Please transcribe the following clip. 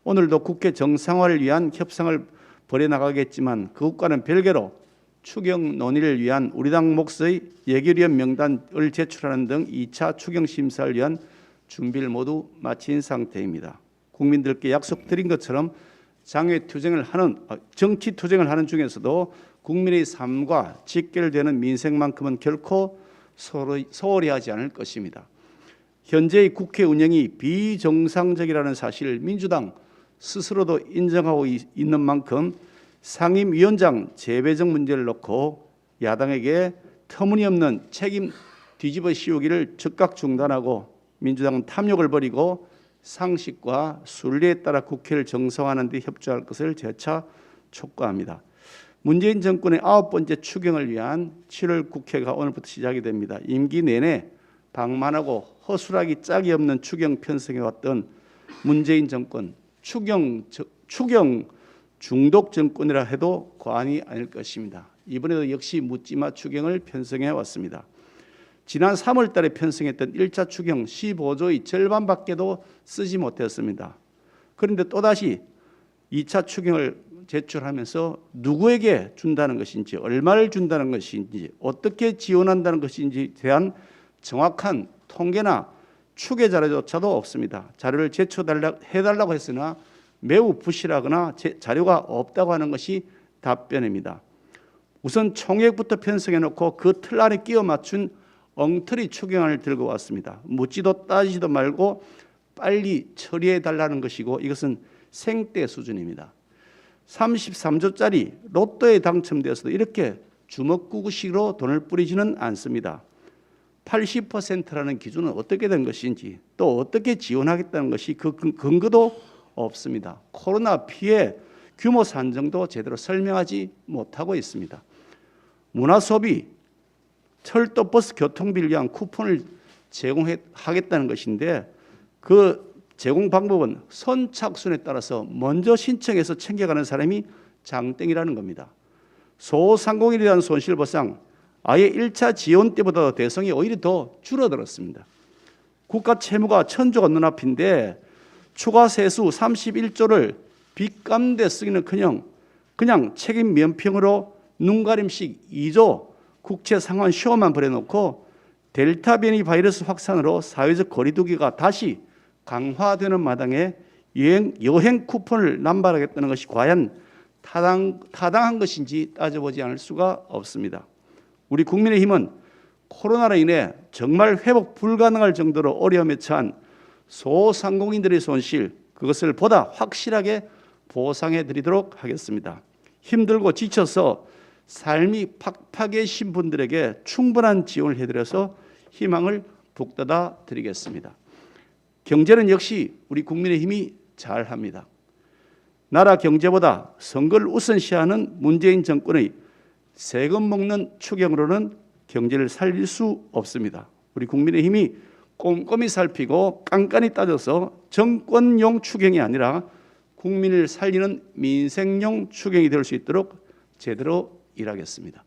오늘도 국회 정상화를 위한 협상을 벌여나가겠지만 그것과는 별개로 추경 논의를 위한 우리 당 몫의 예결위원 명단을 제출하는 등 2차 추경 심사를 위한 준비를 모두 마친 상태입니다. 국민들께 약속드린 것처럼 정치 투쟁을 하는 중에서도 국민의 삶과 직결되는 민생만큼은 결코 소홀히 하지 않을 것입니다. 현재의 국회 운영이 비정상적이라는 사실을 민주당 스스로도 인정하고 있는 만큼 상임위원장 재배정 문제를 놓고 야당에게 터무니없는 책임 뒤집어 씌우기를 즉각 중단하고 민주당은 탐욕을 버리고 상식과 순리에 따라 국회를 정상화하는 데 협조할 것을 재차 촉구합니다. 문재인 정권의 9번째 추경을 위한 7월 국회가 오늘부터 시작이 됩니다. 임기 내내 방만하고 허술하기 짝이 없는 추경 편성해왔던 문재인 정권, 추경 중독 정권이라 해도 과언이 아닐 것입니다. 이번에도 역시 묻지마 추경을 편성해 왔습니다. 지난 3월 달에 편성했던 1차 추경 15조의 절반밖에도 쓰지 못했습니다. 그런데 또다시 2차 추경을 제출하면서 누구에게 준다는 것인지, 얼마를 준다는 것인지, 어떻게 지원한다는 것인지에 대한 정확한 통계나 추계 자료조차도 없습니다. 자료를 제출해달라고 했으나 매우 부실하거나 자료가 없다고 하는 것이 답변입니다. 우선 총액부터 편성해놓고 그 틀 안에 끼워 맞춘 엉터리 추경안을 들고 왔습니다. 묻지도 따지지도 말고 빨리 처리해달라는 것이고 이것은 생떼 수준입니다. 33조짜리 로또에 당첨되어서도 이렇게 주먹구구식으로 돈을 뿌리지는 않습니다. 80%라는 기준은 어떻게 된 것인지 또 어떻게 지원하겠다는 것이 그 근거도 없습니다. 코로나 피해 규모 산정도 제대로 설명하지 못하고 있습니다. 문화소비, 철도 버스 교통비를 위한 쿠폰을 제공하겠다는 것인데 그 제공 방법은 선착순에 따라서 먼저 신청해서 챙겨가는 사람이 장땡이라는 겁니다. 소상공인에 대한 손실보상 아예 1차 지원 때보다 대상이 오히려 더 줄어들었습니다. 국가 채무가 1,000조가 눈앞인데 추가 세수 31조를 빚 갚는 데 쓰기는커녕 그냥 책임 면평으로 눈가림식 2조 국채 상환 쇼만 벌여놓고 델타 변이 바이러스 확산으로 사회적 거리두기가 다시 강화되는 마당에 여행 쿠폰을 남발하겠다는 것이 과연 타당한 것인지 따져보지 않을 수가 없습니다. 우리 국민의힘은 코로나로 인해 정말 회복 불가능할 정도로 어려움에 처한 소상공인들의 손실, 그것을 보다 확실하게 보상해 드리도록 하겠습니다. 힘들고 지쳐서 삶이 팍팍해진 분들에게 충분한 지원을 해드려서 희망을 북돋아 드리겠습니다. 경제는 역시 우리 국민의힘이 잘합니다. 나라 경제보다 선거를 우선시하는 문재인 정권의 세금 먹는 추경으로는 경제를 살릴 수 없습니다. 우리 국민의힘이 꼼꼼히 살피고 깐깐히 따져서 정권용 추경이 아니라 국민을 살리는 민생용 추경이 될 수 있도록 제대로 일하겠습니다.